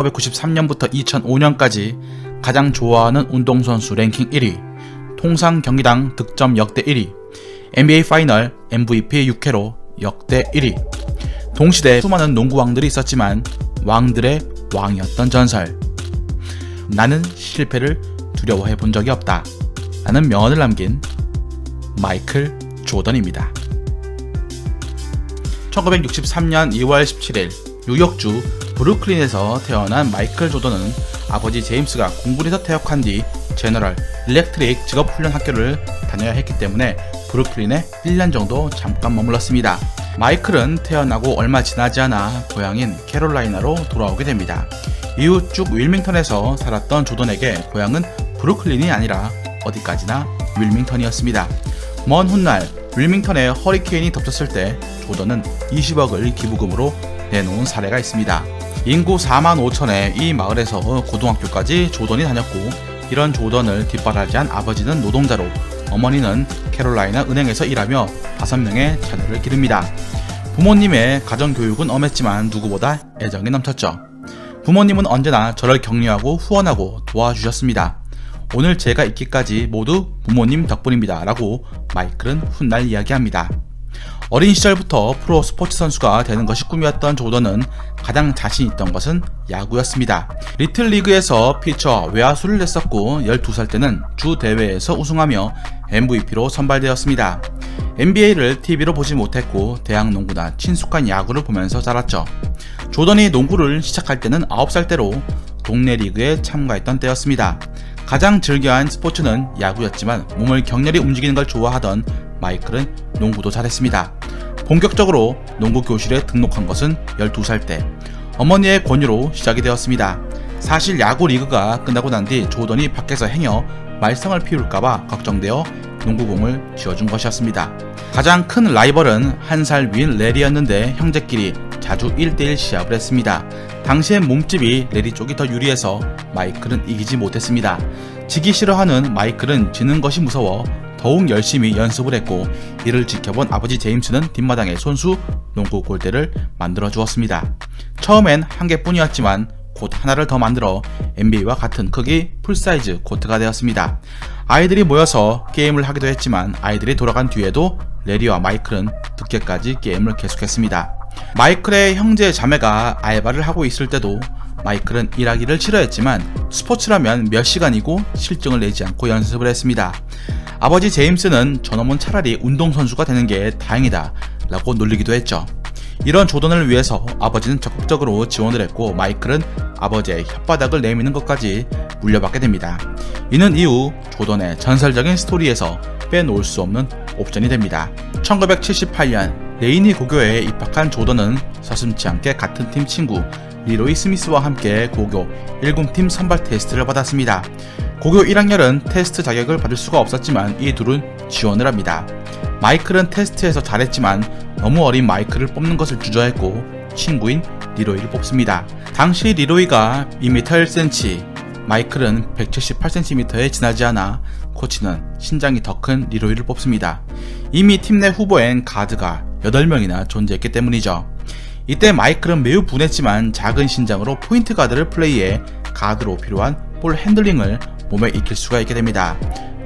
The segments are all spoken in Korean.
1993년부터 2005년까지 가장 좋아하는 운동선수 랭킹 1위, 통상 경기당 득점 역대 1위, NBA 파이널 MVP 6회로 역대 1위. 동시대 수많은 농구왕들이 있었지만 왕들의 왕이었던 전설. 나는 실패를 두려워해 본 적이 없다 라는 명언을 남긴 마이클 조던입니다. 1963년 2월 17일 뉴욕주 브루클린에서 태어난 마이클 조던은 아버지 제임스가 공군에서 퇴역한 뒤 제너럴 일렉트릭 직업훈련학교를 다녀야 했기 때문에 브루클린에 1년 정도 잠깐 머물렀습니다. 마이클은 태어나고 얼마 지나지 않아 고향인 캐롤라이나로 돌아오게 됩니다. 이후 쭉 윌밍턴에서 살았던 조던에게 고향은 브루클린이 아니라 어디까지나 윌밍턴이었습니다. 먼 훗날 윌밍턴에 허리케인이 덮쳤을 때 조던은 20억을 기부금으로 내놓은 사례가 있습니다. 인구 4만 5천의 이 마을에서 고등학교까지 조던이 다녔고, 이런 조던을 뒷바라지한 아버지는 노동자로, 어머니는 캐롤라이나 은행에서 일하며 5명의 자녀를 기릅니다. 부모님의 가정교육은 엄했지만 누구보다 애정이 넘쳤죠. 부모님은 언제나 저를 격려하고 후원하고 도와주셨습니다. 오늘 제가 있기까지 모두 부모님 덕분입니다 라고 마이클은 훗날 이야기합니다. 어린 시절부터 프로 스포츠 선수가 되는 것이 꿈이었던 조던은 가장 자신 있던 것은 야구였습니다. 리틀 리그에서 피처, 외야수를 냈었고 12살 때는 주 대회에서 우승하며 MVP로 선발되었습니다. NBA를 TV로 보지 못했고 대학 농구나 친숙한 야구를 보면서 자랐죠. 조던이 농구를 시작할 때는 9살 때로 동네 리그에 참가했던 때였습니다. 가장 즐겨한 스포츠는 야구였지만 몸을 격렬히 움직이는 걸 좋아하던 마이클은 농구도 잘했습니다. 본격적으로 농구 교실에 등록한 것은 12살 때 어머니의 권유로 시작이 되었습니다. 사실 야구 리그가 끝나고 난 뒤 조던이 밖에서 행여 말썽을 피울까봐 걱정되어 농구공을 쥐어준 것이었습니다. 가장 큰 라이벌은 1살 위인 레리였는데 형제끼리 자주 1대1 시합을 했습니다. 당시엔 몸집이 레리 쪽이 더 유리해서 마이클은 이기지 못했습니다. 지기 싫어하는 마이클은 지는 것이 무서워 더욱 열심히 연습을 했고, 이를 지켜본 아버지 제임스는 뒷마당에 손수 농구 골대를 만들어 주었습니다. 처음엔 한 개뿐이었지만 곧 하나를 더 만들어 NBA와 같은 크기 풀사이즈 코트가 되었습니다. 아이들이 모여서 게임을 하기도 했지만 아이들이 돌아간 뒤에도 레리와 마이클은 늦게까지 게임을 계속했습니다. 마이클의 형제 자매가 알바를 하고 있을 때도 마이클은 일하기를 싫어했지만 스포츠라면 몇 시간이고 실증을 내지 않고 연습을 했습니다. 아버지 제임스는 저놈은 차라리 운동선수가 되는 게 다행이다 라고 놀리기도 했죠. 이런 조던을 위해서 아버지는 적극적으로 지원을 했고, 마이클은 아버지의 혓바닥을 내미는 것까지 물려받게 됩니다. 이는 이후 조던의 전설적인 스토리에서 빼놓을 수 없는 옵션이 됩니다. 1978년 레이니 고교에 입학한 조던은 서슴지 않게 같은 팀 친구 리로이 스미스와 함께 고교 1군팀 선발 테스트를 받았습니다. 고교 1학년은 테스트 자격을 받을 수가 없었지만 이 둘은 지원을 합니다. 마이클은 테스트에서 잘했지만 너무 어린 마이클을 뽑는 것을 주저했고 친구인 리로이를 뽑습니다. 당시 리로이가 2m 1cm, 마이클은 178cm에 지나지 않아 코치는 신장이 더 큰 리로이를 뽑습니다. 이미 팀 내 후보엔 가드가 8명이나 존재했기 때문이죠. 이때 마이클은 매우 분했지만 작은 신장으로 포인트 가드를 플레이해 가드로 필요한 볼 핸들링을 몸에 익힐 수가 있게 됩니다.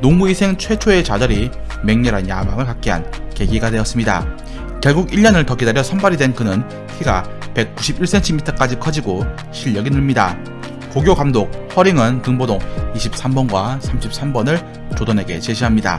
농구 인생 최초의 좌절이 맹렬한 야망을 갖게 한 계기가 되었습니다. 결국 1년을 더 기다려 선발이 된 그는 키가 191cm까지 커지고 실력이 늡니다. 고교 감독 허링은 등번호 23번과 33번을 조던에게 제시합니다.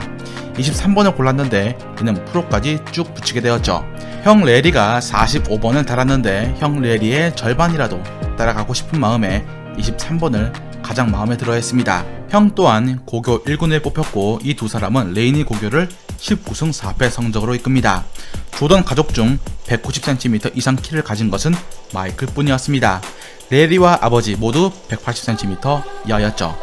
23번을 골랐는데 그는 프로까지 쭉 붙이게 되었죠. 형 레리가 45번을 달았는데 형 레리의 절반이라도 따라가고 싶은 마음에 23번을 가장 마음에 들어 했습니다. 형 또한 고교 1군에 뽑혔고 이 두 사람은 레이니 고교를 19승 4패 성적으로 이끕니다. 조던 가족 중 190cm 이상 키를 가진 것은 마이클 뿐이었습니다. 레리와 아버지 모두 180cm 이하였죠.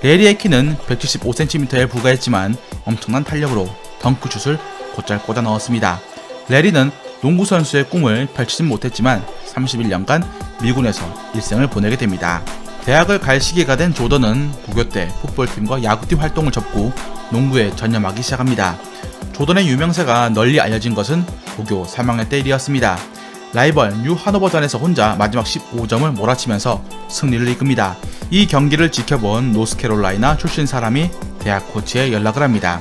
레리의 키는 175cm에 불과했지만 엄청난 탄력으로 덩크슛을 곧잘 꽂아 넣었습니다. 레리는 농구선수의 꿈을 펼치진 못했지만 31년간 미군에서 일생을 보내게 됩니다. 대학을 갈 시기가 된 조던은 고교 때 풋볼팀과 야구팀 활동을 접고 농구에 전념하기 시작합니다. 조던의 유명세가 널리 알려진 것은 고교 3학년 때 일이었습니다. 라이벌 뉴 하노버전에서 혼자 마지막 15점을 몰아치면서 승리를 이끕니다. 이 경기를 지켜본 노스캐롤라이나 출신 사람이 대학 코치에 연락을 합니다.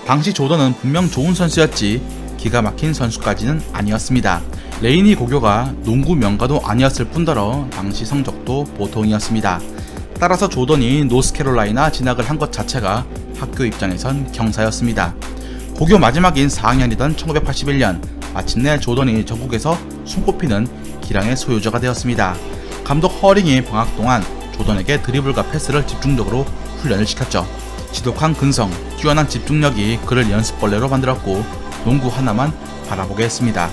당시 조던은 분명 좋은 선수였지 기가 막힌 선수까지는 아니었습니다. 레이니 고교가 농구 명가도 아니었을 뿐더러 당시 성적도 보통이었습니다. 따라서 조던이 노스캐롤라이나 진학을 한 것 자체가 학교 입장에선 경사였습니다. 고교 마지막인 4학년이던 1981년 마침내 조던이 전국에서 손꼽히는 기량의 소유자가 되었습니다. 감독 허링이 방학 동안 조던에게 드리블과 패스를 집중적으로 훈련을 시켰죠. 지독한 근성, 뛰어난 집중력이 그를 연습벌레로 만들었고 농구 하나만 바라보게 했습니다.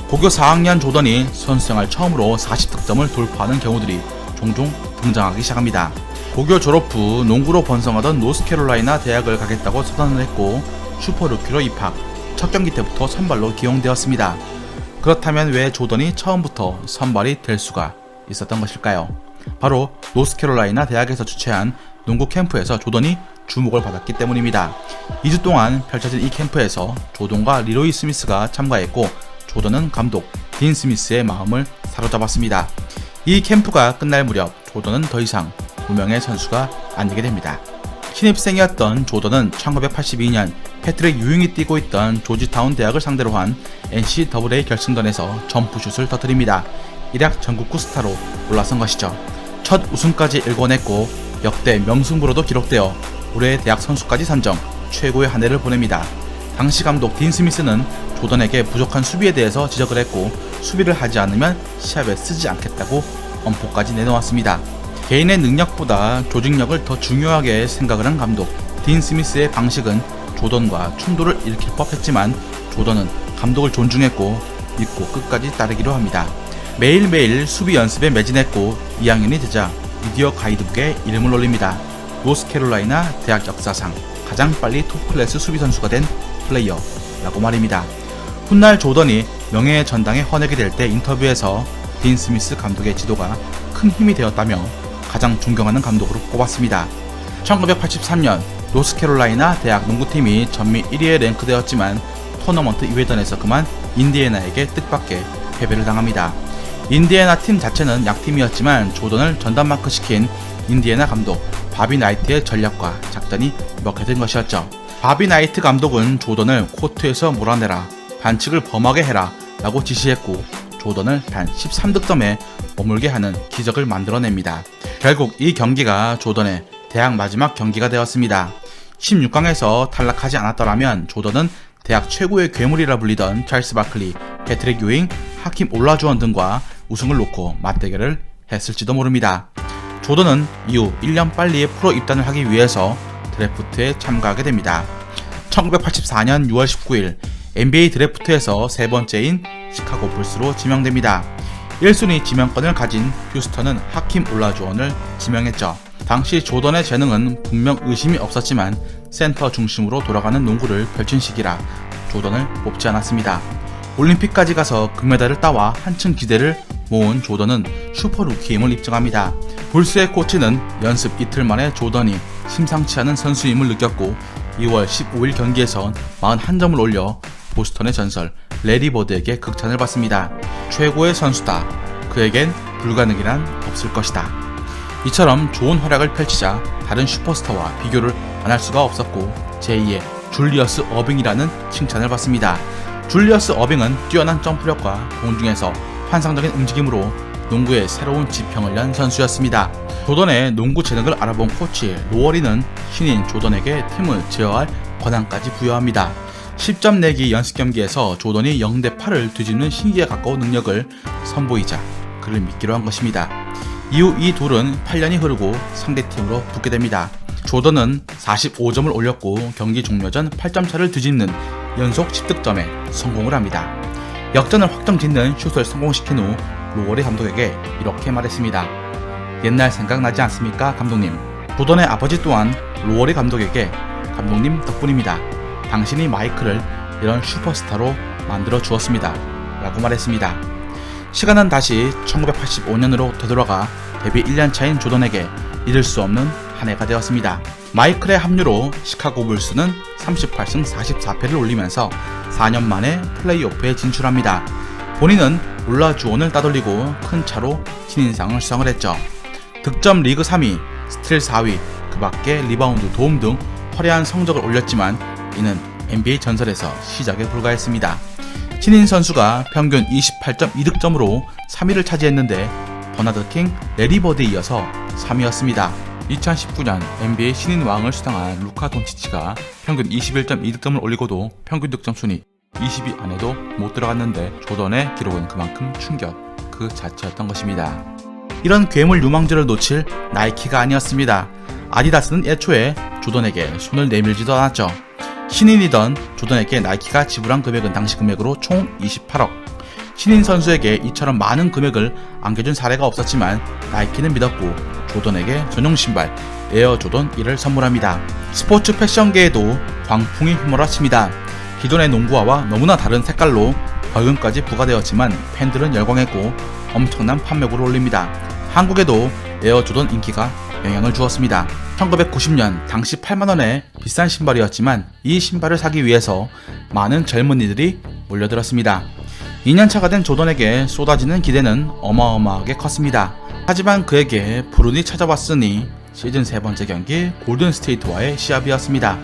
고교 4학년 조던이 선수생활 처음으로 40득점을 돌파하는 경우들이 종종 등장하기 시작합니다. 고교 졸업 후 농구로 번성하던 노스캐롤라이나 대학을 가겠다고 선언을 했고 슈퍼루키로 입학, 첫 경기 때부터 선발로 기용되었습니다. 그렇다면 왜 조던이 처음부터 선발이 될 수가 있었던 것일까요? 바로 노스캐롤라이나 대학에서 주최한 농구 캠프에서 조던이 주목을 받았기 때문입니다. 2주 동안 펼쳐진 이 캠프에서 조던과 리로이 스미스가 참가했고 조던은 감독 딘 스미스의 마음을 사로잡았습니다. 이 캠프가 끝날 무렵 조던은 더 이상 무명의 선수가 아니게 됩니다. 신입생이었던 조던은 1982년 패트릭 유잉이 뛰고 있던 조지타운 대학을 상대로 한 NCAA 결승전에서 점프슛을 터뜨립니다. 일약 전국구 스타로 올라선 것이죠. 첫 우승까지 일궈냈고 역대 명승부로도 기록되어 올해 대학 선수까지 선정 최고의 한 해를 보냅니다. 당시 감독 딘 스미스는 조던에게 부족한 수비에 대해서 지적을 했고 수비를 하지 않으면 시합에 쓰지 않겠다고 엄포까지 내놓았습니다. 개인의 능력보다 조직력을 더 중요하게 생각을 한 감독 딘 스미스의 방식은 조던과 충돌을 일으킬 법했지만 조던은 감독을 존중했고 믿고 끝까지 따르기로 합니다. 매일매일 수비 연습에 매진했고 2학년이 되자 미디어 가이드북에 이름을 올립니다. 노스캐롤라이나 대학 역사상 가장 빨리 톱클래스 수비 선수가 된 플레이어라고 말입니다. 훗날 조던이 명예의 전당에 헌액이 될 때 인터뷰에서 딘 스미스 감독의 지도가 큰 힘이 되었다며 가장 존경하는 감독으로 꼽았습니다. 1983년 노스캐롤라이나 대학 농구팀이 전미 1위에 랭크되었지만 토너먼트 2회전에서 그만 인디애나에게 뜻밖의 패배를 당합니다. 인디애나 팀 자체는 약팀이었지만 조던을 전담마크 시킨 인디애나 감독 바비 나이트의 전략과 작전이 먹혀든 것이었죠. 바비 나이트 감독은 조던을 코트에서 몰아내라, 반칙을 범하게 해라 라고 지시했고 조던을 단 13득점에 머물게 하는 기적을 만들어냅니다. 결국 이 경기가 조던의 대학 마지막 경기가 되었습니다. 16강에서 탈락하지 않았더라면 조던은 대학 최고의 괴물이라 불리던 찰스 바클리, 패트릭 유잉, 하킴 올라주원 등과 우승을 놓고 맞대결을 했을지도 모릅니다. 조던은 이후 1년 빨리 프로 입단을 하기 위해서 드래프트에 참가하게 됩니다. 1984년 6월 19일 NBA 드래프트에서 세 번째인 시카고 불스로 지명됩니다. 1순위 지명권을 가진 휴스턴은 하킴 올라주원을 지명했죠. 당시 조던의 재능은 분명 의심이 없었지만 센터 중심으로 돌아가는 농구를 펼친 시기라 조던을 뽑지 않았습니다. 올림픽까지 가서 금메달을 따와 한층 기대를 모은 조던은 슈퍼루키임을 입증합니다. 불스의 코치는 연습 이틀 만에 조던이 심상치 않은 선수임을 느꼈고 2월 15일 경기에선 41점을 올려 보스턴의 전설 레리 버드에게 극찬을 받습니다. 최고의 선수다. 그에겐 불가능이란 없을 것이다. 이처럼 좋은 활약을 펼치자 다른 슈퍼스타와 비교를 안 할 수가 없었고 제2의 줄리어스 어빙이라는 칭찬을 받습니다. 줄리어스 어빙은 뛰어난 점프력과 공중에서 환상적인 움직임으로 농구의 새로운 지평을 연 선수였습니다. 조던의 농구 재능을 알아본 코치 로어리는 신인 조던에게 팀을 제어할 권한까지 부여합니다. 10점 내기 연습 경기에서 조던이 0대8을 뒤집는 신기에 가까운 능력을 선보이자 그를 믿기로 한 것입니다. 이후 이 둘은 8년이 흐르고 상대팀으로 붙게 됩니다. 조던은 45점을 올렸고 경기 종료 전 8점 차를 뒤집는 연속 10득점에 성공을 합니다. 역전을 확정짓는 슛을 성공시킨 후 로어리 감독에게 이렇게 말했습니다. 옛날 생각나지 않습니까, 감독님? 조던의 아버지 또한 로어리 감독에게 감독님 덕분입니다. 당신이 마이클을 이런 슈퍼스타로 만들어 주었습니다. 라고 말했습니다. 시간은 다시 1985년으로 되돌아가 데뷔 1년 차인 조던에게 잊을 수 없는 한 해가 되었습니다. 마이클의 합류로 시카고 불스는 38승 44패를 올리면서 4년 만에 플레이오프에 진출합니다. 본인은 올라주온을 따돌리고 큰 차로 신인상을 수상을 했죠. 득점 리그 3위, 스틸 4위, 그 밖에 리바운드, 도움 등 화려한 성적을 올렸지만 이는 NBA 전설에서 시작에 불과했습니다. 신인 선수가 평균 28.2득점으로 3위를 차지했는데 버나드 킹, 레리 버드에 이어서 3위였습니다. 2019년 NBA 신인 왕을 수상한 루카 돈치치가 평균 21.2득점을 올리고도 평균 득점 순위 20위 안에도 못 들어갔는데 조던의 기록은 그만큼 충격 그 자체였던 것입니다. 이런 괴물 유망주를 놓칠 나이키가 아니었습니다. 아디다스는 애초에 조던에게 손을 내밀지도 않았죠. 신인이던 조던에게 나이키가 지불한 금액은 당시 금액으로 총 28억. 신인 선수에게 이처럼 많은 금액을 안겨준 사례가 없었지만 나이키는 믿었고 조던에게 전용 신발 에어 조던 1을 선물합니다. 스포츠 패션계에도 광풍이 휘몰아칩니다. 기존의 농구화와 너무나 다른 색깔로 벌금까지 부과되었지만 팬들은 열광했고 엄청난 판매고를 올립니다. 한국에도 에어 조던 인기가 영향을 주었습니다. 1990년 당시 8만원의 비싼 신발이었지만 이 신발을 사기 위해서 많은 젊은이들이 몰려들었습니다. 2년차가 된 조던에게 쏟아지는 기대는 어마어마하게 컸습니다. 하지만 그에게 불운이 찾아왔으니 시즌 3번째 경기 골든 스테이트와의 시합이었습니다.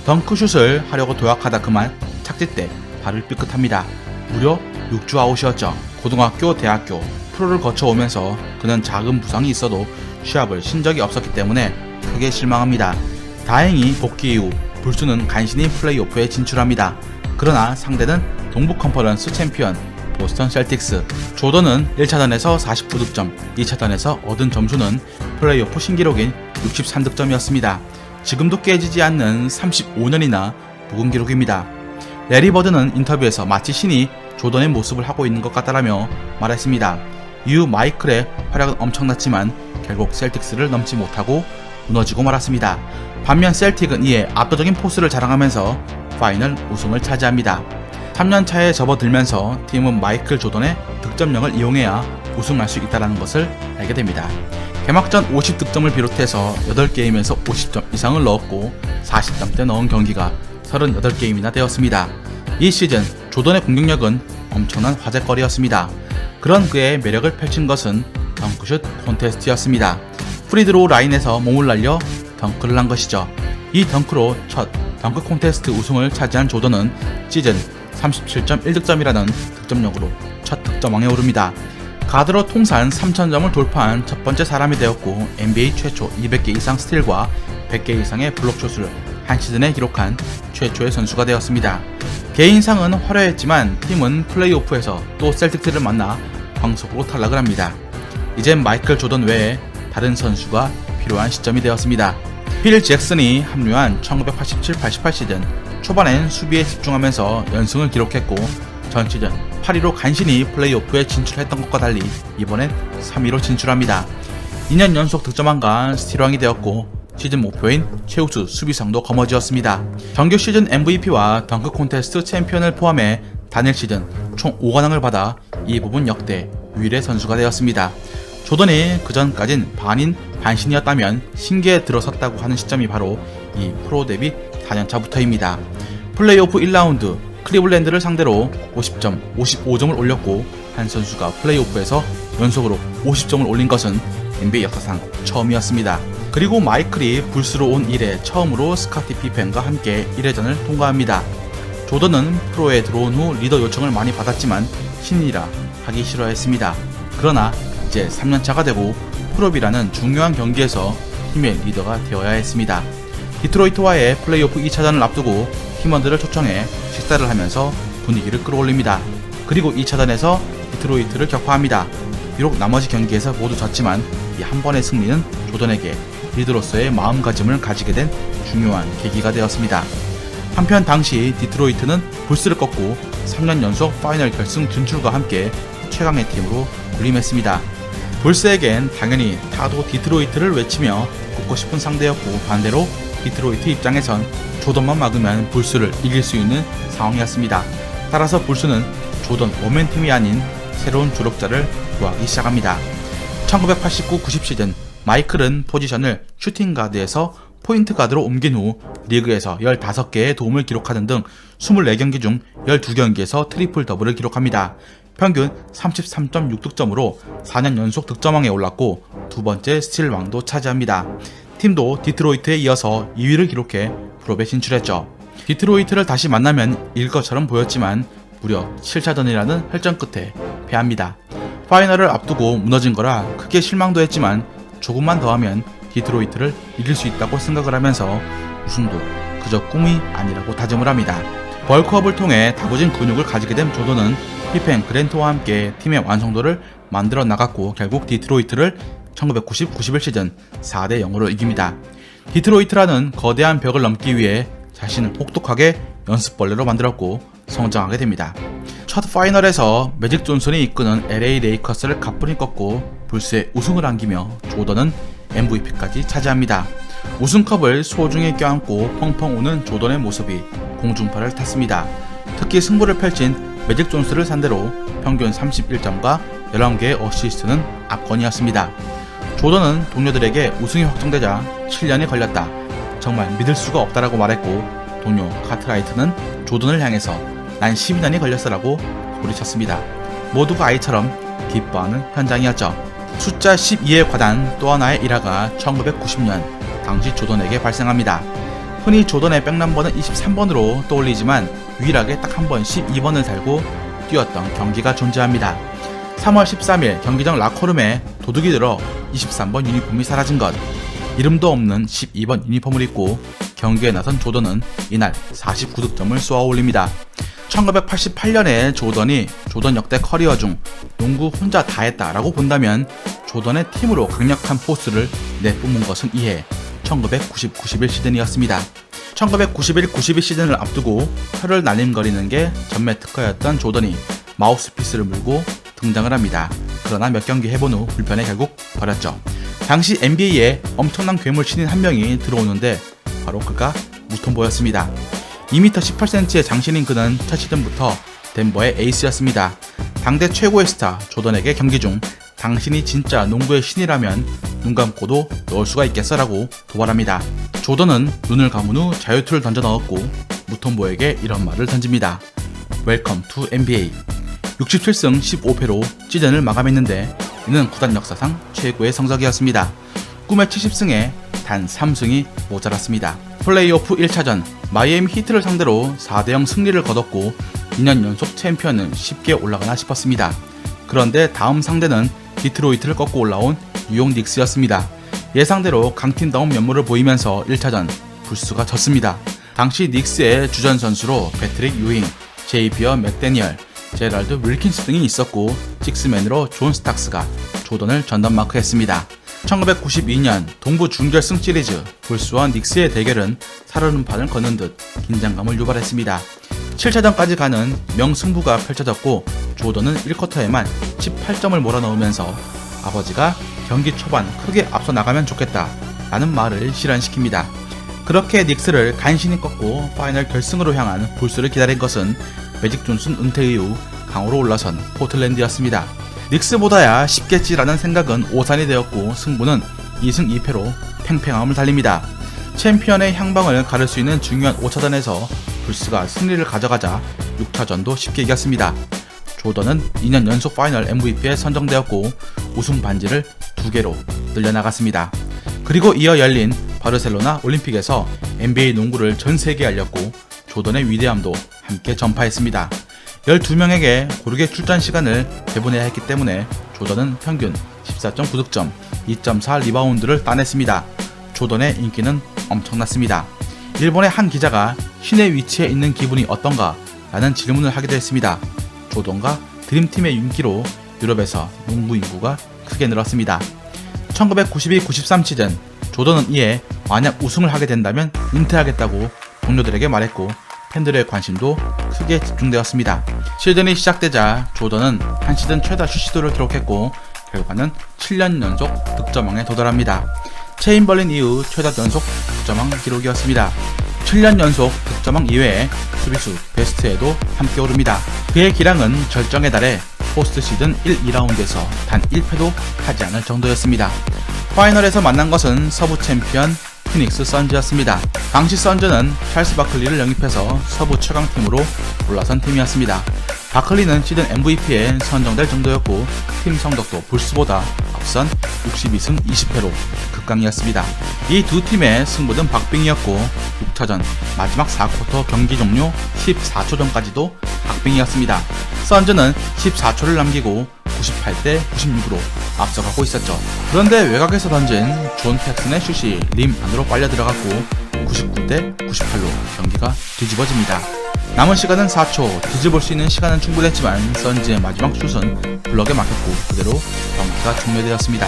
덩크슛을 하려고 도약하다 그만 착지 때 발을 삐끗합니다. 무려 6주 아웃이었죠. 고등학교, 대학교, 프로를 거쳐오면서 그는 작은 부상이 있어도 시합을 쉰 적이 없었기 때문에 크게 실망합니다. 다행히 복귀 이후 불수는 간신히 플레이오프에 진출합니다. 그러나 상대는 동부 컨퍼런스 챔피언 보스턴 셀틱스. 조던은 1차전에서 49득점, 2차전에서 얻은 점수는 플레이오프 신기록인 63득점이었습니다. 지금도 깨지지 않는 35년이나 묵은 기록입니다. 레리 버드는 인터뷰에서 마치 신이 조던의 모습을 하고 있는 것 같다라며 말했습니다. 이후 마이클의 활약은 엄청났지만 결국 셀틱스를 넘지 못하고 무너지고 말았습니다. 반면 셀틱은 이에 압도적인 포스를 자랑하면서 파이널 우승을 차지합니다. 3년차에 접어들면서 팀은 마이클 조던의 득점력을 이용해야 우승할 수 있다는 것을 알게 됩니다. 개막전 50득점을 비롯해서 8게임에서 50점 이상을 넣었고 40점대 넣은 경기가 38게임이나 되었습니다. 이 시즌 조던의 공격력은 엄청난 화제거리였습니다. 그런 그의 매력을 펼친 것은 덩크슛 콘테스트였습니다. 프리드로우 라인에서 몸을 날려 덩크를 한 것이죠. 이 덩크로 첫 덩크 콘테스트 우승을 차지한 조던은 시즌 37.1득점이라는 득점력으로 첫 득점왕에 오릅니다. 가드로 통산 3000점을 돌파한 첫 번째 사람이 되었고 NBA 최초 200개 이상 스틸과 100개 이상의 블록슛을 한 시즌에 기록한 최초의 선수가 되었습니다. 개인상은 화려했지만 팀은 플레이오프에서 또 셀틱스를 만나 광속으로 탈락을 합니다. 이젠 마이클 조던 외에 다른 선수가 필요한 시점이 되었습니다. 필 잭슨이 합류한 1987-88 시즌 초반엔 수비에 집중하면서 연승을 기록했고 전 시즌 8위로 간신히 플레이오프에 진출했던 것과 달리 이번엔 3위로 진출합니다. 2년 연속 득점왕과 스틸왕이 되었고 시즌 목표인 최우수 수비상도 거머쥐었습니다. 정규 시즌 MVP와 덩크 콘테스트 챔피언을 포함해 단일 시즌 총 5관왕을 받아 이 부분 역대 유일의 선수가 되었습니다. 조던이 그전까진 반인 반신이었다면 신기에 들어섰다고 하는 시점이 바로 이 프로 데뷔 4년차부터입니다. 플레이오프 1라운드 클리블랜드를 상대로 50점, 55점을 올렸고 한 선수가 플레이오프에서 연속으로 50점을 올린 것은 NBA 역사상 처음이었습니다. 그리고 마이클이 불스로 온 이래 처음으로 스카티 피펜과 함께 1회전을 통과합니다. 조던은 프로에 들어온 후 리더 요청을 많이 받았지만 신인이라 하기 싫어했습니다. 그러나 이제 3년차가 되고 프로비라는 중요한 경기에서 팀의 리더가 되어야 했습니다. 디트로이트와의 플레이오프 2차전을 앞두고 팀원들을 초청해 식사를 하면서 분위기를 끌어올립니다. 그리고 2차전에서 디트로이트를 격파합니다. 비록 나머지 경기에서 모두 졌지만 이 한 번의 승리는 조던에게 리더로서의 마음가짐을 가지게 된 중요한 계기가 되었습니다. 한편 당시 디트로이트는 불스를 꺾고 3년 연속 파이널 결승 진출과 함께 최강의 팀으로 군림했습니다. 불스에겐 당연히 타도 디트로이트를 외치며 꼽고 싶은 상대였고 반대로 디트로이트 입장에선 조던만 막으면 불스를 이길 수 있는 상황이었습니다. 따라서 불스는 조던 원맨팀이 아닌 새로운 조력자를 구하기 시작합니다. 1989-90 시즌 마이클은 포지션을 슈팅가드에서 포인트가드로 옮긴 후 리그에서 15개의 도움을 기록하는 등 24경기 중 12경기에서 트리플 더블을 기록합니다. 평균 33.6득점으로 4년 연속 득점왕에 올랐고 두 번째 스틸왕도 차지합니다. 팀도 디트로이트에 이어서 2위를 기록해 플레이오프에 진출했죠. 디트로이트를 다시 만나면 이길 것처럼 보였지만 무려 7차전이라는 혈전 끝에 패합니다. 파이널을 앞두고 무너진 거라 크게 실망도 했지만 조금만 더 하면 디트로이트를 이길 수 있다고 생각을 하면서 우승도 그저 꿈이 아니라고 다짐을 합니다. 벌크업을 통해 다부진 근육을 가지게 된 조던은 피펜 그랜트와 함께 팀의 완성도를 만들어 나갔고 결국 디트로이트를 1990-91 시즌 4대 0으로 이깁니다. 디트로이트라는 거대한 벽을 넘기 위해 자신을 혹독하게 연습벌레로 만들었고 성장하게 됩니다. 첫 파이널에서 매직 존슨이 이끄는 LA 레이커스를 가뿐히 꺾고 불스의 우승을 안기며 조던은 MVP까지 차지합니다. 우승컵을 소중히 껴안고 펑펑 우는 조던의 모습이 공중파를 탔습니다. 특히 승부를 펼친 매직 존슨을 상대로 평균 31점과 11개의 어시스트는 압권이었습니다. 조던은 동료들에게 우승이 확정되자 7년이 걸렸다. 정말 믿을 수가 없다라고 말했고 동료 카트라이트는 조던을 향해서 난 12년이 걸렸어라고 소리쳤습니다. 모두가 아이처럼 기뻐하는 현장이었죠. 숫자 12에 관한 또 하나의 일화가 1990년 당시 조던에게 발생합니다. 흔히 조던의 백넘버는 23번으로 떠올리지만 유일하게 딱 한 번 12번을 달고 뛰었던 경기가 존재합니다. 3월 13일 경기장 라커룸에 도둑이 들어 23번 유니폼이 사라진 것. 이름도 없는 12번 유니폼을 입고 경기에 나선 조던은 이날 49득점을 쏘아 올립니다. 1988년에 조던이 조던 역대 커리어 중 농구 혼자 다 했다라고 본다면 조던의 팀으로 강력한 포스를 내뿜은 것은 이해 1990-91 시즌이었습니다. 1991-92 시즌을 앞두고 혀를 날림거리는 게 전매 특허였던 조던이 마우스피스를 물고 등장을 합니다. 그러나 몇 경기 해본 후 불편해 결국 버렸죠. 당시 NBA에 엄청난 괴물 신인 한 명이 들어오는데 바로 그가 무톤보였습니다. 2m 18cm의 장신인 그는 첫 시즌부터 덴버의 에이스였습니다. 당대 최고의 스타 조던에게 경기 중 당신이 진짜 농구의 신이라면 눈 감고도 넣을 수가 있겠어라고 도발합니다. 조던은 눈을 감은 후 자유투를 던져 넣었고 무톤보에게 이런 말을 던집니다. Welcome to NBA. 67승 15패로 시즌을 마감했는데 이는 구단 역사상 최고의 성적이었습니다. 꿈의 70승에 단 3승이 모자랐습니다. 플레이오프 1차전 마이애미 히트를 상대로 4대0 승리를 거뒀고 2년 연속 챔피언은 쉽게 올라가나 싶었습니다. 그런데 다음 상대는 디트로이트를 꺾고 올라온 뉴욕 닉스였습니다. 예상대로 강팀다운 면모를 보이면서 1차전 불스가 졌습니다. 당시 닉스의 주전 선수로 패트릭 유잉, 제이비어 맥데니얼, 제랄드 윌킨스 등이 있었고 식스맨으로 존 스탁스가 조던을 전담 마크했습니다. 1992년 동부 준결승 시리즈 불스와 닉스의 대결은 살얼음판을 걷는 듯 긴장감을 유발했습니다. 7차전까지 가는 명승부가 펼쳐졌고 조던은 1쿼터에만 18점을 몰아넣으면서 아버지가 경기 초반 크게 앞서 나가면 좋겠다 라는 말을 실현시킵니다. 그렇게 닉스를 간신히 꺾고 파이널 결승으로 향한 불스를 기다린 것은 매직 존슨 은퇴 이후 강호로 올라선 포틀랜드였습니다. 닉스보다야 쉽겠지라는 생각은 오산이 되었고 승부는 2승 2패로 팽팽함을 달립니다. 챔피언의 향방을 가를 수 있는 중요한 5차전에서 불스가 승리를 가져가자 6차전도 쉽게 이겼습니다. 조던은 2년 연속 파이널 MVP에 선정되었고 우승 반지를 2개로 늘려나갔습니다. 그리고 이어 열린 바르셀로나 올림픽에서 NBA 농구를 전 세계에 알렸고 조던의 위대함도 함께 전파했습니다. 12명에게 고르게 출전 시간을 배분해야 했기 때문에 조던은 평균 14.9득점, 2.4 리바운드를 따냈습니다. 조던의 인기는 엄청났습니다. 일본의 한 기자가 신의 위치에 있는 기분이 어떤가? 라는 질문을 하기도 했습니다. 조던과 드림팀의 인기로 유럽에서 농구 인구가 크게 늘었습니다. 1992-93 시즌 조던은 이에 만약 우승을 하게 된다면 은퇴하겠다고 동료들에게 말했고 팬들의 관심도 크게 집중되었습니다. 시즌이 시작되자 조던은 한 시즌 최다 슛시도를 기록했고 결과는 7년 연속 득점왕에 도달합니다. 체인벌린 이후 최다 연속 득점왕 기록이었습니다. 7년 연속 득점왕 이외에 수비수 베스트에도 함께 오릅니다. 그의 기량은 절정에 달해 포스트 시즌 1, 2라운드에서 단 1패도 하지 않을 정도였습니다. 파이널에서 만난 것은 서부 챔피언 피닉스 선즈였습니다. 당시 선즈는 찰스 바클리를 영입해서 서부 최강팀으로 올라선 팀이었습니다. 바클리는 시즌 MVP에 선정될 정도였고 팀 성적도 불스보다 앞선 62승 20패로 극강이었습니다. 이 두 팀의 승부는 박빙이었고 6차전 마지막 4쿼터 경기 종료 14초 전까지도 박빙이었습니다. 선즈는 14초를 남기고 98대 96으로 앞서가고 있었죠. 그런데 외곽에서 던진 존 팩슨의 슛이 림 안으로 빨려 들어갔고 99대 98로 경기가 뒤집어집니다. 남은 시간은 4초, 뒤집을 수 있는 시간은 충분했지만 선즈의 마지막 슛은 블럭에 막혔고 그대로 경기가 종료되었습니다.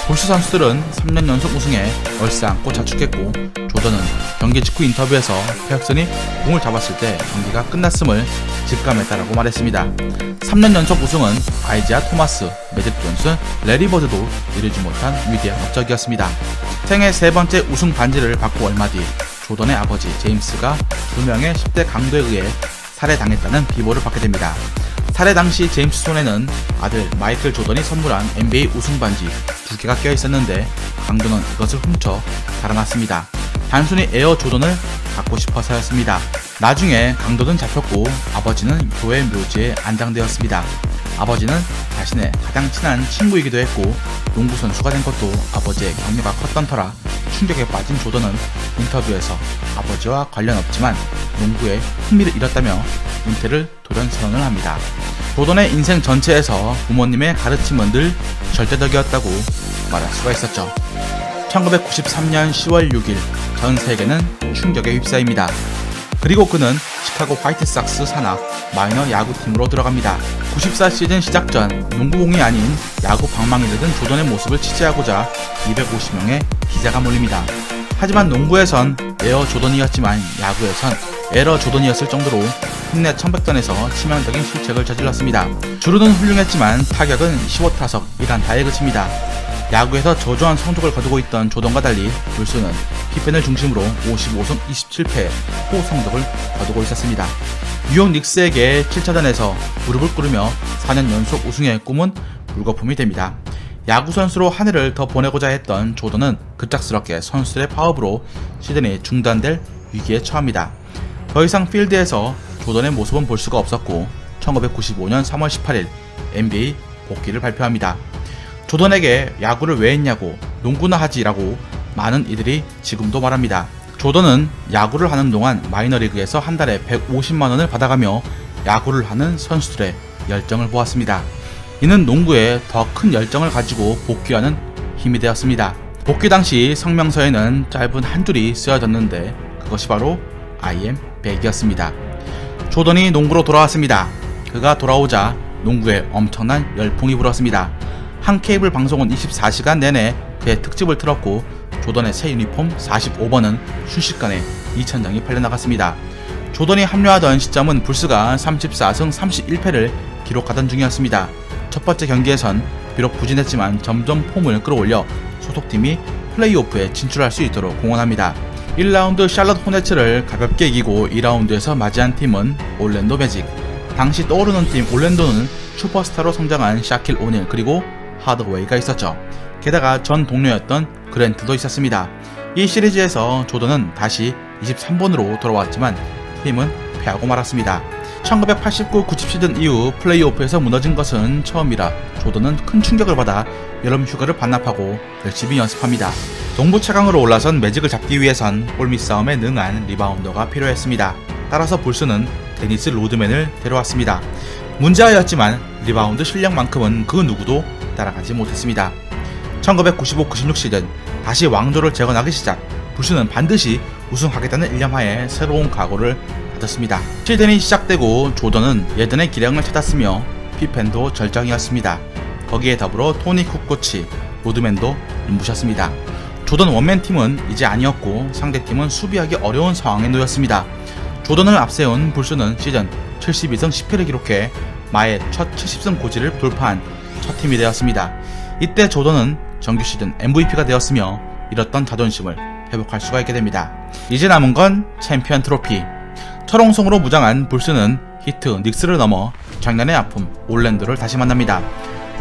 불스 선수들은 3년 연속 우승에 얼싸안고 자축했고 조던은 경기 직후 인터뷰에서 팩슨이 공을 잡았을 때 경기가 끝났음을 직감했다라고 말했습니다. 3년 연속 우승은 아이지아 토마스, 매직 존슨, 레리 버드도 이루지 못한 위대한 업적이었습니다. 생애 세 번째 우승 반지를 받고 얼마 뒤 조던의 아버지 제임스가 2명의 10대 강도에 의해 살해당했다는 비보를 받게 됩니다. 살해 당시 제임스 손에는 아들 마이클 조던이 선물한 NBA 우승 반지 2개가 껴 있었는데 강도는 그것을 훔쳐 달아났습니다. 단순히 에어 조던을 갖고 싶어서였습니다. 나중에 강도는 잡혔고 아버지는 교회 묘지에 안장되었습니다. 아버지는 자신의 가장 친한 친구이기도 했고 농구 선수가 된 것도 아버지의 격려가 컸던 터라 충격에 빠진 조던은 인터뷰에서 아버지와 관련 없지만 농구에 흥미를 잃었다며 은퇴를 돌연선언을 합니다. 조던의 인생 전체에서 부모님의 가르침은 늘 절대적이었다고 말할 수가 있었죠. 1993년 10월 6일 전 세계는 충격에 휩싸입니다. 그리고 그는 시카고 화이트삭스 산하 마이너 야구팀으로 들어갑니다. 94 시즌 시작 전 농구공이 아닌 야구 방망이를 든 조던의 모습을 취재하고자 250명의 기자가 몰립니다. 하지만 농구에선 에어 조던이었지만 야구에선 에러 조던이었을 정도로 국내 1100전에서 치명적인 실책을 저질렀습니다. 주루는 훌륭했지만 타격은 15타석 1안타에 그칩니다. 야구에서 저조한 성적을 거두고 있던 조던과 달리 불스는 피펜을 중심으로 55승 27패 호성적을 거두고 있었습니다. 뉴욕 닉스에게 7차전에서 무릎을 꿇으며 4년 연속 우승의 꿈은 물거품이 됩니다. 야구 선수로 한 해를 더 보내고자 했던 조던은 급작스럽게 선수들의 파업으로 시즌이 중단될 위기에 처합니다. 더 이상 필드에서 조던의 모습은 볼 수가 없었고 1995년 3월 18일 NBA 복귀를 발표합니다. 조던에게 야구를 왜 했냐고 농구나 하지 라고 많은 이들이 지금도 말합니다. 조던은 야구를 하는 동안 마이너리그에서 한 달에 150만원을 받아가며 야구를 하는 선수들의 열정을 보았습니다. 이는 농구에 더 큰 열정을 가지고 복귀하는 힘이 되었습니다. 복귀 당시 성명서에는 짧은 한 줄이 쓰여졌는데 그것이 바로 I am back이었습니다. 조던이 농구로 돌아왔습니다. 그가 돌아오자 농구에 엄청난 열풍이 불었습니다. 한 케이블 방송은 24시간 내내 그의 특집을 틀었고 조던의 새 유니폼 45번은 순식간에 2,000장이 팔려나갔습니다. 조던이 합류하던 시점은 불스가 34승 31패를 기록하던 중이었습니다. 첫 번째 경기에선 비록 부진했지만 점점 폼을 끌어올려 소속팀이 플레이오프에 진출할 수 있도록 공헌합니다. 1라운드 샬럿 호네츠를 가볍게 이기고 2라운드에서 맞이한 팀은 올랜도 매직. 당시 떠오르는 팀 올랜도는 슈퍼스타로 성장한 샤킬 오닐 그리고 하드웨이가 있었죠. 게다가 전 동료였던 그랜트도 있었습니다. 이 시리즈에서 조던은 다시 23번으로 돌아왔지만 팀은 패하고 말았습니다. 1989-90 시즌 이후 플레이오프에서 무너진 것은 처음이라 조던은 큰 충격을 받아 여름 휴가를 반납하고 열심히 연습합니다. 동부 최강으로 올라선 매직을 잡기 위해선 골밑 싸움에 능한 리바운더가 필요했습니다. 따라서 불스는 데니스 로드맨을 데려왔습니다. 문제아였지만 리바운드 실력만큼은 그 누구도 따라가지 못했습니다. 1995-96 시즌 다시 왕조를 재건하기 시작, 불스는 반드시 우승하겠다는 일념하에 새로운 각오를 가졌습니다. 시즌이 시작되고 조던은 예전의 기량을 찾았으며 피펜도 절정이었습니다. 거기에 더불어 토니 쿡 코치, 로드맨도 눈부셨습니다. 조던 원맨팀은 이제 아니었고 상대팀은 수비하기 어려운 상황에 놓였습니다. 조던을 앞세운 불스는 시즌 72승 10패를 기록해 마의 첫 70승 고지를 돌파한 첫 팀이 되었습니다. 이때 조던은 정규 시즌 MVP가 되었으며 잃었던 자존심을 회복할 수가 있게 됩니다. 이제 남은 건 챔피언 트로피. 철옹성으로 무장한 불스는 히트, 닉스를 넘어 작년의 아픔 올랜도를 다시 만납니다.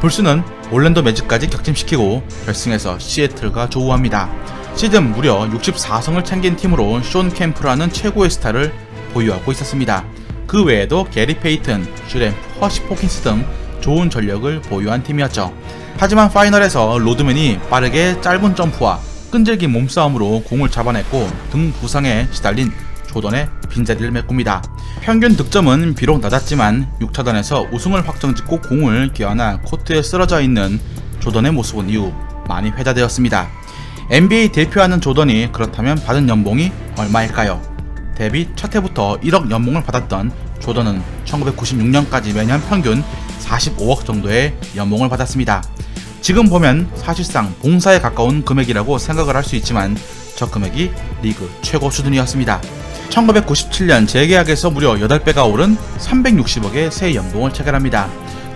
불스는 올랜도 매직까지 격침시키고 결승에서 시애틀과 조우합니다. 시즌 무려 64승을 챙긴 팀으로 숀 캠프라는 최고의 스타를 보유하고 있었습니다. 그 그 외에도 게리 페이튼, 슈램프, 허시 포킨스 등 좋은 전력을 보유한 팀이었죠. 하지만 파이널에서 로드맨이 빠르게 짧은 점프와 끈질긴 몸싸움으로 공을 잡아냈고 등 부상에 시달린 조던의 빈자리를 메꿉니다. 평균 득점은 비록 낮았지만 6차전에서 우승을 확정짓고 공을 껴안아 코트에 쓰러져 있는 조던의 모습은 이후 많이 회자되었습니다. NBA 대표하는 조던이 그렇다면 받은 연봉이 얼마일까요? 데뷔 첫 해부터 1억 연봉을 받았던 조던은 1996년까지 매년 평균 45억 정도의 연봉을 받았습니다. 지금 보면 사실상 봉사에 가까운 금액이라고 생각을 할 수 있지만 저 금액이 리그 최고 수준이었습니다. 1997년 재계약에서 무려 8배가 오른 360억의 새 연봉을 체결합니다.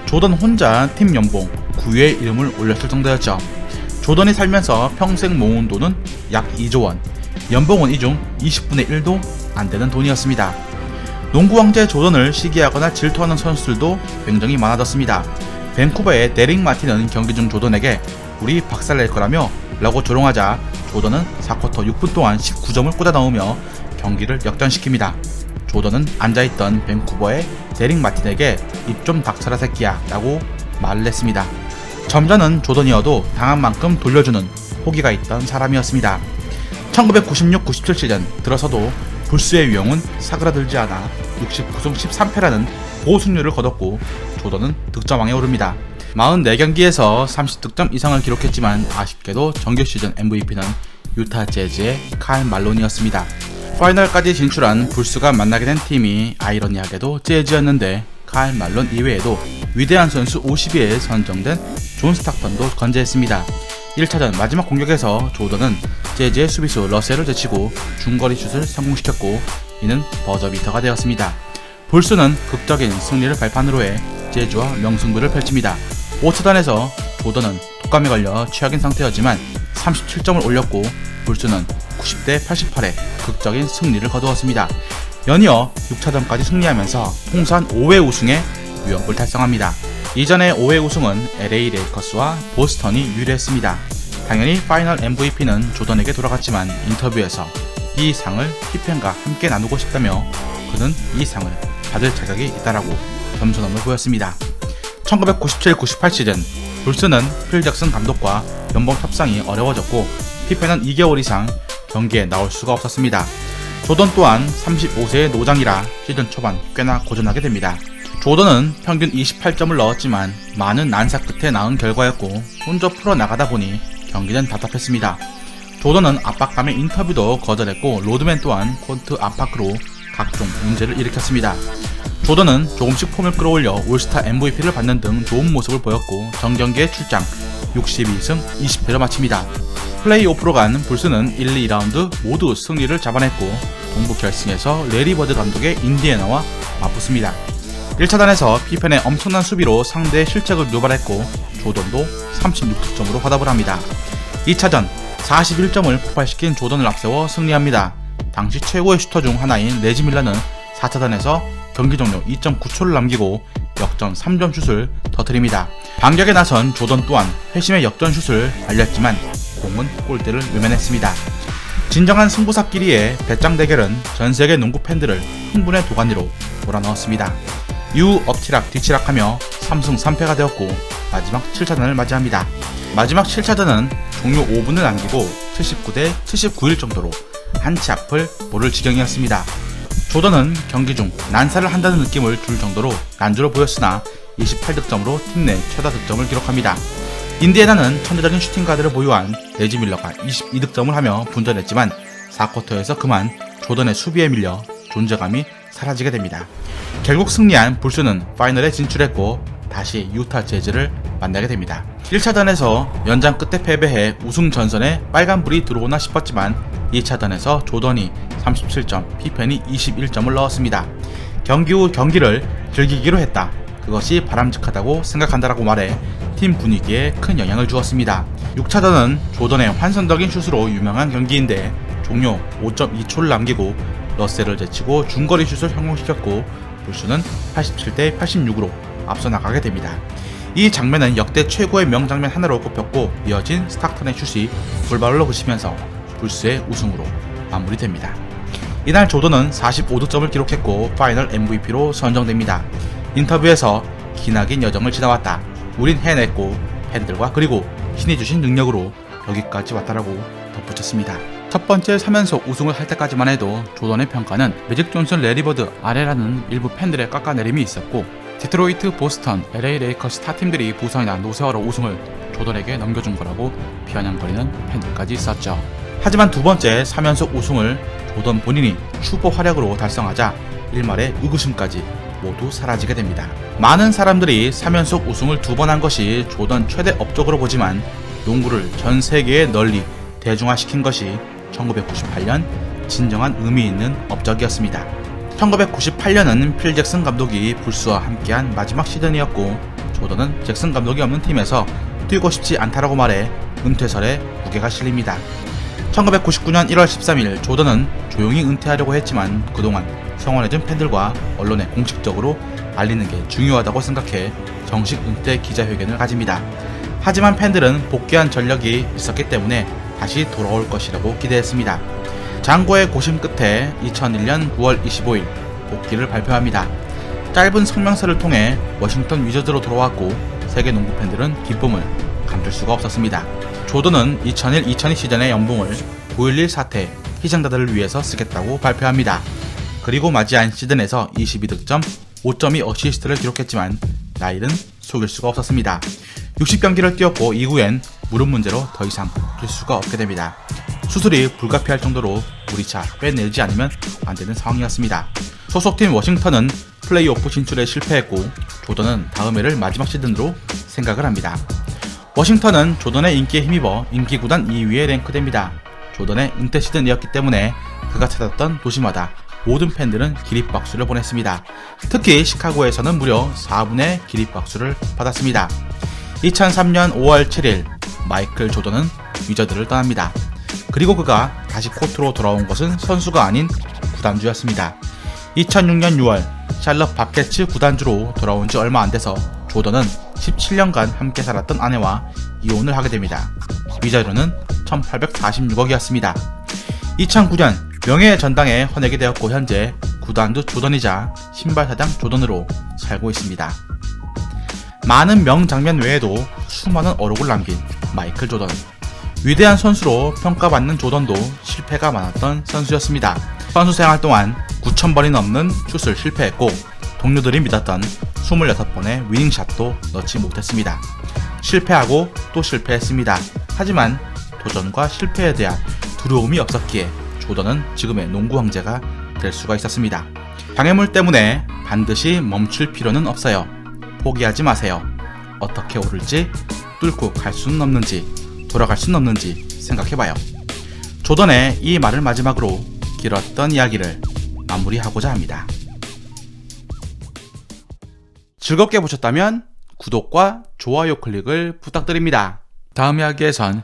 조던 혼자 팀 연봉 9위의 이름을 올렸을 정도였죠. 조던이 살면서 평생 모은 돈은 약 2조 원, 연봉은 이 중 20분의 1도 안 되는 돈이었습니다. 농구 왕제 조던을 시기하거나 질투하는 선수들도 굉장히 많아졌습니다. 밴쿠버의 데릭 마틴은 경기 중 조던에게 우리 박살낼 거라며 라고 조롱하자 조던은 4쿼터 6분 동안 19점을 꽂아 넣으며 경기를 역전시킵니다. 조던은 앉아있던 밴쿠버의 데릭 마틴에게 입 좀 닥쳐라 새끼야 라고 말을 했습니다. 점자는 조던이어도 당한 만큼 돌려주는 호기가 있던 사람이었습니다. 1996-97 시즌 들어서도 불스의 위용은 사그라들지 않아 69승 13패라는 고승률을 거뒀고 조던은 득점왕에 오릅니다. 44경기에서 30득점 이상을 기록했지만 아쉽게도 정규 시즌 MVP는 유타 재즈의 칼 말론이었습니다. 파이널까지 진출한 불스가 만나게 된 팀이 아이러니하게도 재즈였는데 칼 말론 이외에도 위대한 선수 50위에 선정된 존 스타턴도 건재했습니다. 1차전 마지막 공격에서 조던은 재즈의 수비수 러셀을 제치고 중거리 슛을 성공시켰고 이는 버저비터가 되었습니다. 불스는 극적인 승리를 발판으로 해 재즈와 명승부를 펼칩니다. 5차전에서 조던은 독감에 걸려 최악인 상태였지만 37점을 올렸고 불스는 90대 88의 극적인 승리를 거두었습니다. 연이어 6차전까지 승리하면서 통산 5회 우승의 위협을 달성합니다. 이전의 5회 우승은 LA 레이커스와 보스턴이 유리했습니다. 당연히 파이널 MVP는 조던에게 돌아갔지만 인터뷰에서 이 상을 피펜과 함께 나누고 싶다며 그는 이 상을 받을 자격이 있다라고 겸손함을 보였습니다. 1997-98 시즌 불스는 필 잭슨 감독과 연봉 협상이 어려워졌고 피펜은 2개월 이상 경기에 나올 수가 없었습니다. 조던 또한 35세의 노장이라 시즌 초반 꽤나 고전하게 됩니다. 조던은 평균 28점을 넣었지만 많은 난사 끝에 나은 결과였고 혼자 풀어나가다 보니 경기는 답답했습니다. 조던은 압박감의 인터뷰도 거절했고 로드맨 또한 코트 안팎으로 각종 문제를 일으켰습니다. 조던은 조금씩 폼을 끌어올려 올스타 MVP를 받는 등 좋은 모습을 보였고 정경기에 출장 62승 20패를 마칩니다. 플레이오프로 간 불스는 1, 2라운드 모두 승리를 잡아냈고 동부 결승에서 레리 버드 감독의 인디애나와 맞붙습니다. 1차전에서 피펜의 엄청난 수비로 상대의 실책을 유발했고 조던도 36득점으로 화답을 합니다. 2차전 41점을 폭발시킨 조던을 앞세워 승리합니다. 당시 최고의 슈터 중 하나인 레지 밀러는 4차전에서 경기 종료 2.9초를 남기고 역전 3점 슛을 터뜨립니다. 반격에 나선 조던 또한 회심의 역전 슛을 날렸지만 공은 골대를 외면했습니다. 진정한 승부사끼리의 배짱 대결은 전세계 농구 팬들을 흥분의 도가니로 몰아넣었습니다. 이후 엎치락 뒤치락하며 3승 3패가 되었고 마지막 7차전을 맞이합니다. 마지막 7차전은 종료 5분을 남기고 79대 79일 정도로 한치 앞을 모를 지경이었습니다. 조던은 경기 중 난사를 한다는 느낌을 줄 정도로 난조를 보였으나 28득점으로 팀 내 최다 득점을 기록합니다. 인디애나는 천재적인 슈팅가드를 보유한 레지 밀러가 22득점을 하며 분전했지만 4쿼터에서 그만 조던의 수비에 밀려 존재감이 사라지게 됩니다. 결국 승리한 불스는 파이널에 진출했고 다시 유타 재즈를 만나게 됩니다. 1차전에서 연장 끝에 패배해 우승 전선에 빨간불이 들어오나 싶었지만 2차전에서 조던이 37점, 피펜이 21점을 넣었습니다. 경기 후 경기를 즐기기로 했다. 그것이 바람직하다고 생각한다라고 말해 팀 분위기에 큰 영향을 주었습니다. 6차전은 조던의 환상적인 슛으로 유명한 경기인데 종료 5.2초를 남기고 러셀을 제치고 중거리 슛을 성공시켰고 불스는 87대 86으로 앞서 나가게 됩니다. 이 장면은 역대 최고의 명장면 하나로 꼽혔고 이어진 스타턴의 슛이 골반으로 그치면서 불스의 우승으로 마무리됩니다. 이날 조던은 45득점을 기록했고 파이널 MVP로 선정됩니다. 인터뷰에서 기나긴 여정을 지나왔다. 우린 해냈고 팬들과 그리고 신이 주신 능력으로 여기까지 왔다라고 덧붙였습니다. 첫 번째 3연속 우승을 할 때까지만 해도 조던의 평가는 매직 존슨, 레리 버드 아래라는 일부 팬들의 깎아내림이 있었고 디트로이트, 보스턴, LA 레이커스 타 팀들이 부상이나 노쇠화로 우승을 조던에게 넘겨준 거라고 비아냥거리는 팬들까지 있었죠. 하지만 두 번째 3연속 우승을 조던 본인이 슈퍼 활약으로 달성하자 일말의 의구심까지 모두 사라지게 됩니다. 많은 사람들이 3연속 우승을 두 번 한 것이 조던 최대 업적으로 보지만 농구를 전 세계에 널리 대중화시킨 것이 1998년 진정한 의미 있는 업적이었습니다. 1998년은 필 잭슨 감독이 불스와 함께한 마지막 시즌이었고 조던은 잭슨 감독이 없는 팀에서 뛰고 싶지 않다라고 말해 은퇴설에 무게가 실립니다. 1999년 1월 13일 조던은 조용히 은퇴하려고 했지만 그동안 성원해준 팬들과 언론에 공식적으로 알리는 게 중요하다고 생각해 정식 은퇴 기자회견을 가집니다. 하지만 팬들은 복귀한 전력이 있었기 때문에 다시 돌아올 것이라고 기대했습니다. 장고의 고심 끝에 2001년 9월 25일 복귀를 발표합니다. 짧은 성명서를 통해 워싱턴 위저즈로 돌아왔고 세계 농구 팬들은 기쁨을 감출 수가 없었습니다. 조던은 2001-2002 시즌의 연봉을 9.11 사태 희생자들을 위해서 쓰겠다고 발표합니다. 그리고 맞이한 시즌에서 22득점, 5.2 어시스트를 기록했지만 나일은 속일 수가 없었습니다. 60경기를 뛰었고 이후엔 무릎 문제로 더 이상 뛸 수가 없게 됩니다. 수술이 불가피할 정도로 무리차 빼내지 않으면 안 되는 상황이었습니다. 소속팀 워싱턴은 플레이오프 진출에 실패했고 조던은 다음 해를 마지막 시즌으로 생각을 합니다. 워싱턴은 조던의 인기에 힘입어 인기구단 2위에 랭크됩니다. 조던의 은퇴 시즌이었기 때문에 그가 찾았던 도시마다 모든 팬들은 기립박수를 보냈습니다. 특히 시카고에서는 무려 4분의 기립박수를 받았습니다. 2003년 5월 7일 마이클 조던은 위저드를 떠납니다. 그리고 그가 다시 코트로 돌아온 것은 선수가 아닌 구단주였습니다. 2006년 6월 샬럿 바켓츠 구단주로 돌아온 지 얼마 안 돼서 조던은 17년간 함께 살았던 아내와 이혼을 하게 됩니다. 위자료는 1846억이었습니다. 2009년 명예의 전당에 헌액이 되었고 현재 구단주 조던이자 신발사장 조던으로 살고 있습니다. 많은 명장면 외에도 수많은 어록을 남긴 마이클 조던. 위대한 선수로 평가받는 조던도 실패가 많았던 선수였습니다. 선수 생활 동안 9,000번이 넘는 슛을 실패했고 동료들이 믿었던 26번의 위닝샷도 넣지 못했습니다. 실패하고 또 실패했습니다. 하지만 도전과 실패에 대한 두려움이 없었기에 조던은 지금의 농구 황제가 될 수가 있었습니다. 장애물 때문에 반드시 멈출 필요는 없어요. 포기하지 마세요. 어떻게 오를지 뚫고 갈 수는 없는지 돌아갈 수는 없는지 생각해봐요. 조던의 이 말을 마지막으로 길었던 이야기를 마무리하고자 합니다. 즐겁게 보셨다면 구독과 좋아요 클릭을 부탁드립니다. 다음 이야기에선